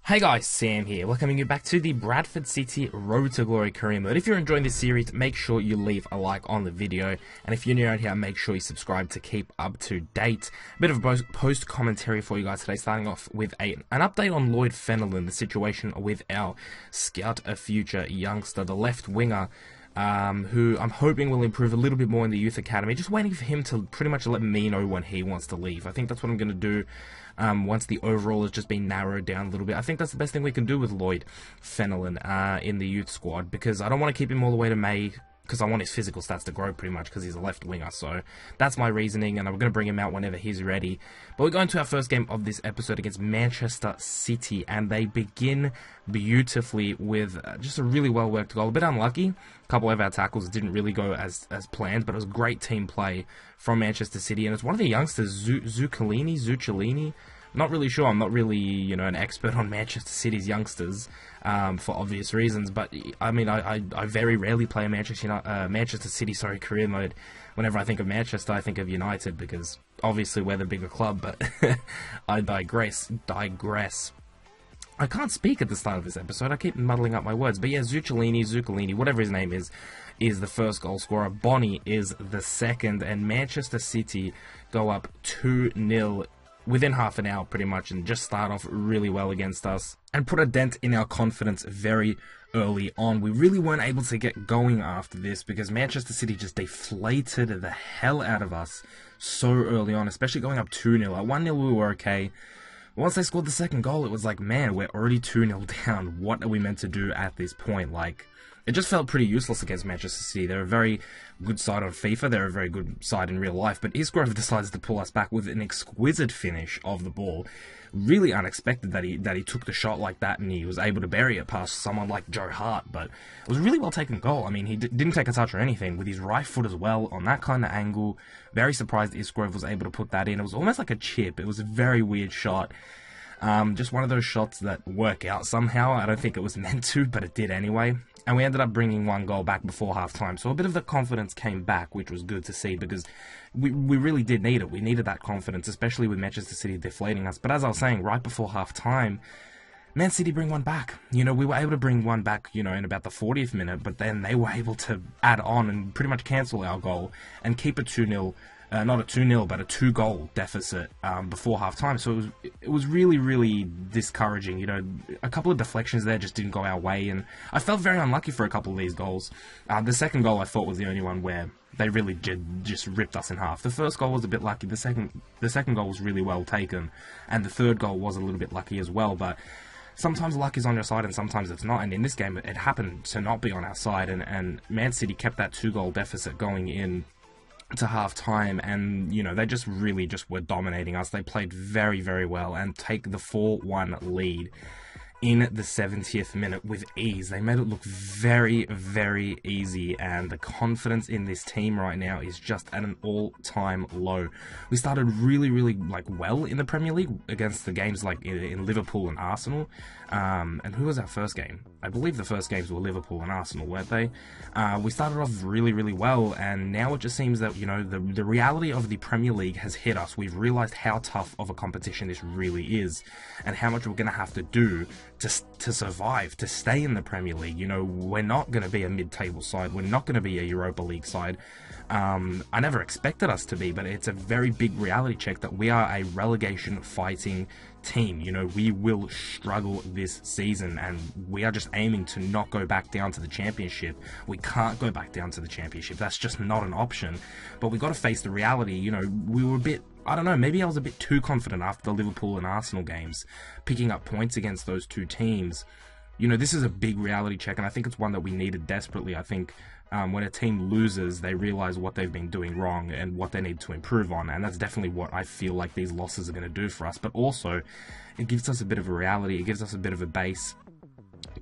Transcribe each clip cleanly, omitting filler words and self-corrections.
Hey guys, Sam here, welcoming you back to the Bradford City Road to Glory career mode. If you're enjoying this series, make sure you leave a like on the video, and if you're new out here, make sure you subscribe to keep up to date. A bit of a post commentary for you guys today, starting off with an update on Lloyd Fenelon, the situation with our scout, a future youngster, the left winger, who I'm hoping will improve a little bit more in the youth academy. Just waiting for him to pretty much let me know when he wants to leave. I think that's what I'm going to do once the overall has just been narrowed down a little bit. I think that's the best thing we can do with Lloyd Fenelon in the youth squad, because I don't want to keep him all the way to May, because I want his physical stats to grow pretty much, because he's a left winger. So that's my reasoning, and I'm going to bring him out whenever he's ready. But we're going to our first game of this episode against Manchester City, and they begin beautifully with just a really well worked goal. A bit unlucky, a couple of our tackles didn't really go as planned, but it was great team play from Manchester City, and it's one of the youngsters, Zuccolini. Not really sure. I'm not really, an expert on Manchester City's youngsters, for obvious reasons. But I mean, I very rarely play a Manchester City career mode. Whenever I think of Manchester, I think of United, because obviously we're the bigger club. But I digress. I can't speak at the start of this episode. I keep muddling up my words. But yeah, Zuccolini, whatever his name is the first goal scorer. Bonnie is the second, and Manchester City go up 2-0. Within half an hour, pretty much, and just start off really well against us and put a dent in our confidence very early on. We really weren't able to get going after this, because Manchester City just deflated the hell out of us so early on, especially going up 2-0. At 1-0 we were okay. Once they scored the second goal, it was like, man, we're already 2-0 down. What are we meant to do at this point? It just felt pretty useless against Manchester City. They're a very good side on FIFA. They're a very good side in real life. But Isgrove decides to pull us back with an exquisite finish of the ball. Really unexpected that he took the shot like that, and he was able to bury it past someone like Joe Hart. But it was a really well taken goal. I mean, he didn't take a touch or anything, with his right foot as well on that kind of angle. Very surprised Isgrove was able to put that in. It was almost like a chip. It was a very weird shot. Just one of those shots that work out somehow. I don't think it was meant to, but it did anyway. And we ended up bringing one goal back before half-time. So a bit of the confidence came back, which was good to see, because we really did need it. We needed that confidence, especially with Manchester City deflating us. But as I was saying, right before half-time, Man City bring one back. We were able to bring one back, in about the 40th minute, but then they were able to add on and pretty much cancel our goal and keep it 2-0. Not a 2-0, but a 2-goal deficit before half-time. So it was really, really discouraging. A couple of deflections there just didn't go our way, and I felt very unlucky for a couple of these goals. The second goal I thought was the only one where they really just ripped us in half. The first goal was a bit lucky. The second goal was really well taken, and the third goal was a little bit lucky as well. But sometimes luck is on your side and sometimes it's not, and in this game it happened to not be on our side, and Man City kept that 2-goal deficit going in to half-time, and they just really were dominating us. They played very, very well and take the 4-1 lead in the 70th minute with ease. They made it look very, very easy, and the confidence in this team right now is just at an all-time low. We started really, really well in the Premier League against the games in Liverpool and Arsenal. And who was our first game? I believe the first games were Liverpool and Arsenal, weren't they? We started off really, really well, and now it just seems that, the reality of the Premier League has hit us. We've realised how tough of a competition this really is, and how much we're going to have to do to survive, to stay in the Premier League. We're not going to be a mid-table side. We're not going to be a Europa League side. I never expected us to be, but it's a very big reality check that we are a relegation fighting team. We will struggle this season, and we are just aiming to not go back down to the Championship. We can't go back down to the Championship. That's just not an option. But we've got to face the reality. We were a bit, I don't know, maybe I was a bit too confident after the Liverpool and Arsenal games, picking up points against those two teams. This is a big reality check, and I think it's one that we needed desperately. I think when a team loses, they realise what they've been doing wrong and what they need to improve on, and that's definitely what I feel like these losses are going to do for us. But also, it gives us a bit of a reality, it gives us a bit of a base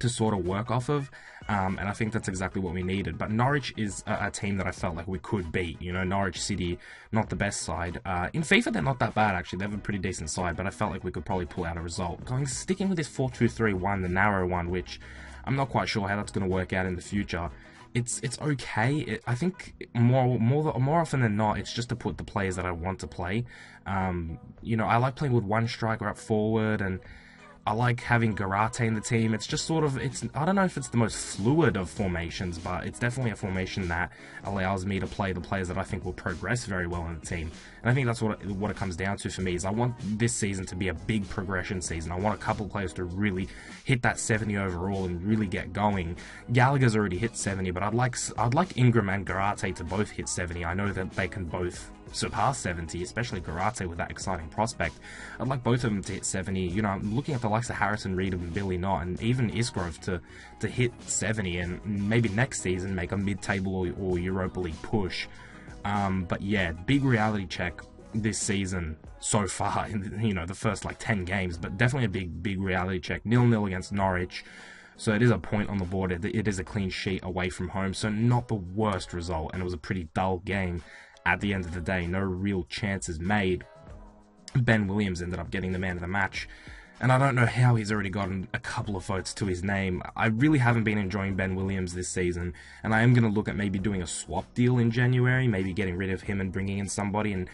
to sort of work off of, and I think that's exactly what we needed. But Norwich is a team that I felt like we could beat. Norwich City, not the best side. In FIFA, they're not that bad, actually. They have a pretty decent side, but I felt like we could probably pull out a result. Sticking with this 4-2-3-1, the narrow one, which I'm not quite sure how that's going to work out in the future. It's okay. I think more often than not, it's just to put the players that I want to play. I like playing with one striker up forward, and I like having Garate in the team. It's just sort of, I don't know if it's the most fluid of formations, but it's definitely a formation that allows me to play the players that I think will progress very well in the team. And I think that's what it comes down to for me, is I want this season to be a big progression season. I want a couple players to really hit that 70 overall and really get going. Gallagher's already hit 70, but I'd like Ingram and Garate to both hit 70. I know that they can both surpass 70, especially Garate with that exciting prospect. I'd like both of them to hit 70. You know, I'm looking at the likes of Harrison Reed and Billy Knott, and even Isgrove to hit 70, and maybe next season make a mid-table or Europa League push. But yeah, big reality check this season so far in, you know, the first like 10 games, but definitely a big reality check. 0-0 against Norwich. So it is a point on the board. It is a clean sheet away from home, so not the worst result, and it was a pretty dull game. At the end of the day, no real chances made. Ben Williams ended up getting the man of the match, and I don't know how he's already gotten a couple of votes to his name. I really haven't been enjoying Ben Williams this season, and I am going to look at maybe doing a swap deal in January, maybe getting rid of him and bringing in somebody. And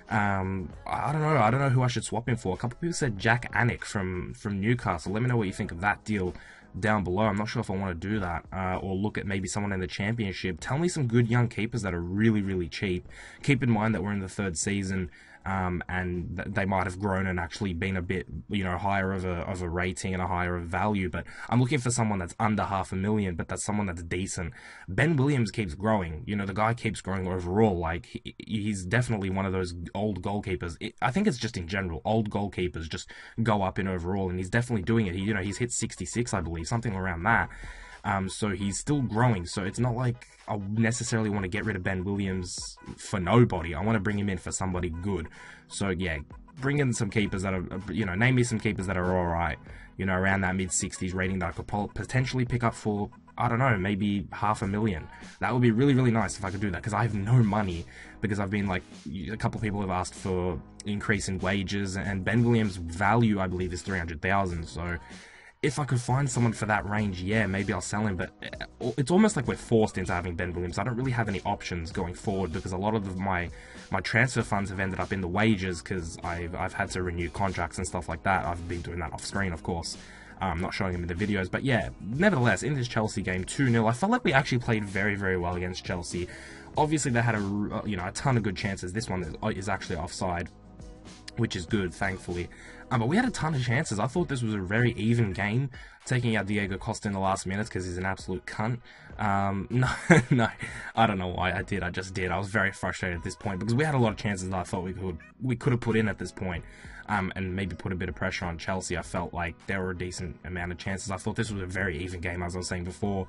I don't know who I should swap him for. A couple of people said Jack Anick from Newcastle. Let me know what you think of that deal down below. I'm not sure if I want to do that, or look at maybe someone in the Championship. Tell me some good young keepers that are really cheap. Keep in mind that we're in the third season, and they might have grown and actually been a bit, you know, higher of a rating and a higher of value. But I'm looking for someone that's under $500,000, but that's someone that's decent. Ben Williams keeps growing. You know, the guy keeps growing overall. Like, he's definitely one of those old goalkeepers. I think it's just in general, old goalkeepers just go up in overall, and he's definitely doing it. You know, he's hit 66, I believe, something around that. So he's still growing, so it's not like I necessarily want to get rid of Ben Williams for nobody. I want to bring him in for somebody good. So yeah, bring in some keepers that are, you know, name me some keepers that are alright, you know, around that mid-60s rating that I could potentially pick up for, I don't know, maybe $500,000. That would be really nice if I could do that, because I have no money, because I've been like, a couple of people have asked for increase in wages, and Ben Williams' value, I believe, is $300,000, so if I could find someone for that range, yeah, maybe I'll sell him. But it's almost like we're forced into having Ben Williams. I don't really have any options going forward, because a lot of my transfer funds have ended up in the wages, because I've had to renew contracts and stuff like that. I've been doing that off screen, of course. I'm not showing him in the videos, but yeah, nevertheless, in this Chelsea game, 2-0, I felt like we actually played very well against Chelsea. Obviously, they had a ton of good chances. This one is actually offside, which is good, thankfully. But we had a ton of chances. I thought this was a very even game, taking out Diego Costa in the last minutes because he's an absolute cunt. No, I don't know why I did. I just did. I was very frustrated at this point, because we had a lot of chances that I thought we could have put in at this point, and maybe put a bit of pressure on Chelsea. I felt like there were a decent amount of chances. I thought this was a very even game, as I was saying before.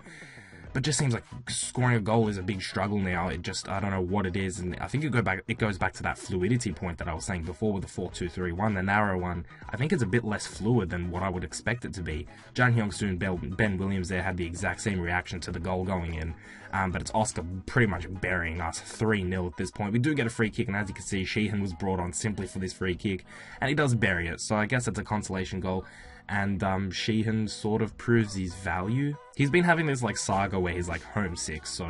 But it just seems like scoring a goal is a big struggle now. I don't know what it is, and I think it goes back to that fluidity point that I was saying before with the 4-2-3-1, the narrow one. I think it's a bit less fluid than what I would expect it to be. Jang Hyung-soo and Ben Williams there had the exact same reaction to the goal going in, but it's Oscar pretty much burying us 3-0 at this point. We do get a free kick, and as you can see, Sheehan was brought on simply for this free kick, and he does bury it, so I guess it's a consolation goal. And Sheehan sort of proves his value. He's been having this like saga where he's like homesick, so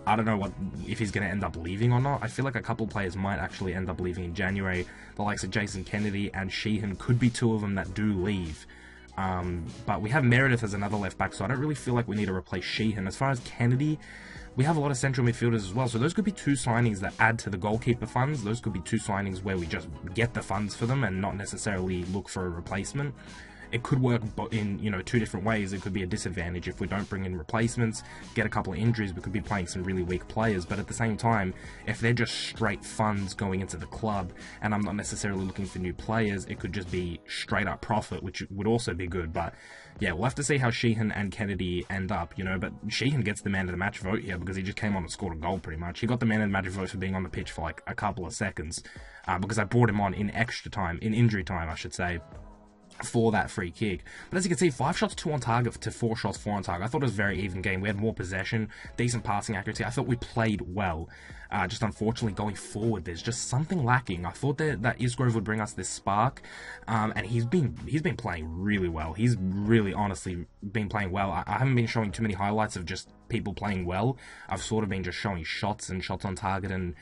I don't know if he's going to end up leaving or not. I feel like a couple players might actually end up leaving in January. The likes of Jason Kennedy and Sheehan could be two of them that do leave. But we have Meredith as another left back, so I don't really feel like we need to replace Sheehan. As far as Kennedy, we have a lot of central midfielders as well, so those could be two signings that add to the goalkeeper funds. Those could be two signings where we just get the funds for them and not necessarily look for a replacement. It could work in, you know, two different ways. It could be a disadvantage if we don't bring in replacements, get a couple of injuries, we could be playing some really weak players. But at the same time, if they're just straight funds going into the club and I'm not necessarily looking for new players, it could just be straight up profit, which would also be good. But yeah, we'll have to see how Sheehan and Kennedy end up, you know. But Sheehan gets the man of the match vote here because he just came on and scored a goal pretty much. He got the man of the match vote for being on the pitch for like a couple of seconds, because I brought him on in extra time, in injury time, I should say, for that free kick. But as you can see, 5 shots, 2 on target to 4 shots, 4 on target. I thought it was a very even game. We had more possession, decent passing accuracy. I thought we played well. Just unfortunately going forward, there's just something lacking. I thought that Isgrove would bring us this spark, and he's been playing really well. He's really honestly been playing well. I haven't been showing too many highlights of just people playing well. I've sort of been just showing shots and shots on target and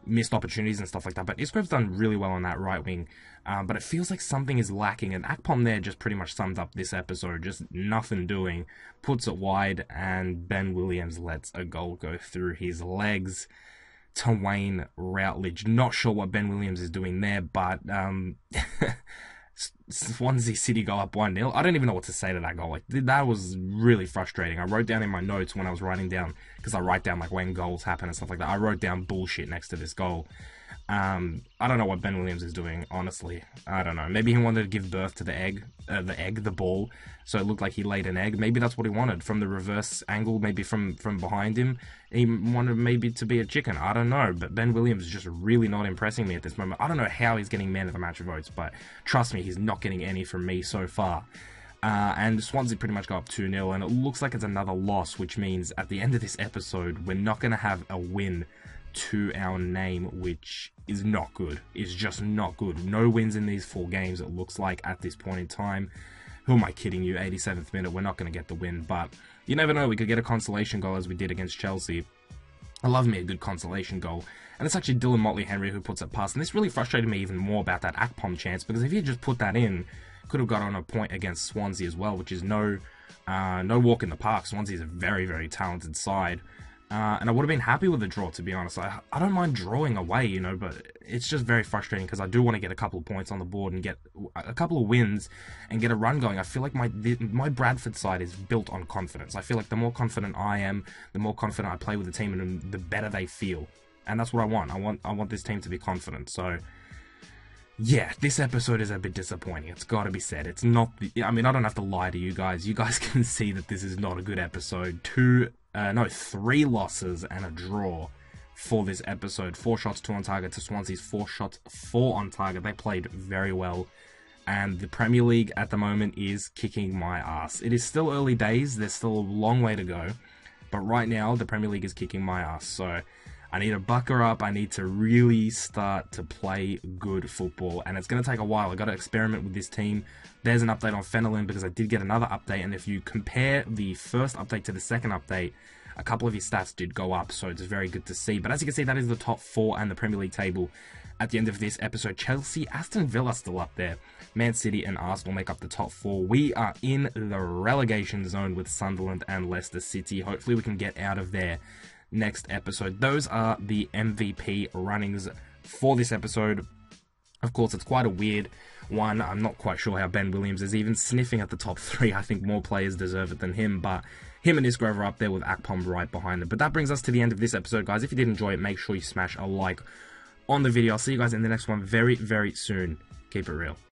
missed opportunities and stuff like that. But Isgrove's done really well on that right wing. But it feels like something is lacking. And Akpom there just pretty much summed up this episode. Just nothing doing. Puts it wide. And Ben Williams lets a goal go through his legs to Wayne Routledge. Not sure what Ben Williams is doing there. But Swansea City go up 1-0. I don't even know what to say to that goal. Like, that was really frustrating. I wrote down in my notes when I was writing down, because I write down like when goals happen and stuff like that. I wrote down bullshit next to this goal. I don't know what Ben Williams is doing, honestly. I don't know. Maybe he wanted to give birth to the ball, so it looked like he laid an egg. Maybe that's what he wanted from the reverse angle, maybe from behind him. He wanted maybe to be a chicken. I don't know, but Ben Williams is just really not impressing me at this moment. I don't know how he's getting man of the match votes, but trust me, he's not getting any from me so far. And Swansea pretty much go up 2-0, and it looks like it's another loss, which means at the end of this episode, we're not going to have a win to our name, which is not good. It's just not good. No wins in these 4 games, it looks like, at this point in time. Who am I kidding you? 87th minute, we're not going to get the win, but you never know. We could get a consolation goal as we did against Chelsea. I love me a good consolation goal. And it's actually Dylan Motley-Henry who puts it past. And this really frustrated me even more about that Akpom chance, because if he just put that in, could have got on a point against Swansea as well, which is no walk in the park. Swansea is a very, very talented side. And I would have been happy with the draw, to be honest. I don't mind drawing away, you know, but it's just very frustrating because I do want to get a couple of points on the board and get a couple of wins and get a run going. I feel like my Bradford side is built on confidence. I feel like the more confident I am, the more confident I play with the team, and the better they feel. And that's what I want. I want this team to be confident. So yeah, this episode is a bit disappointing. It's got to be said. It's not. I mean, I don't have to lie to you guys. You guys can see that this is not a good episode. 3 losses and a draw for this episode. 4 shots, 2 on target to Swansea's 4 shots, 4 on target. They played very well. And the Premier League at the moment is kicking my ass. It is still early days. There's still a long way to go. But right now, the Premier League is kicking my ass. So I need to bucker up. I need to really start to play good football. And it's going to take a while. I've got to experiment with this team. There's an update on Fenelon because I did get another update. And if you compare the first update to the second update, a couple of his stats did go up. So it's very good to see. But as you can see, that is the top 4 and the Premier League table at the end of this episode. Chelsea, Aston Villa still up there. Man City and Arsenal make up the top 4. We are in the relegation zone with Sunderland and Leicester City. Hopefully we can get out of there next episode. Those are the MVP runnings for this episode. Of course, it's quite a weird one. I'm not quite sure how Ben Williams is even sniffing at the top 3. I think more players deserve it than him, but him and Isgrove are up there with Akpom right behind them. But that brings us to the end of this episode, guys. If you did enjoy it, make sure you smash a like on the video. I'll see you guys in the next one very, very soon. Keep it real.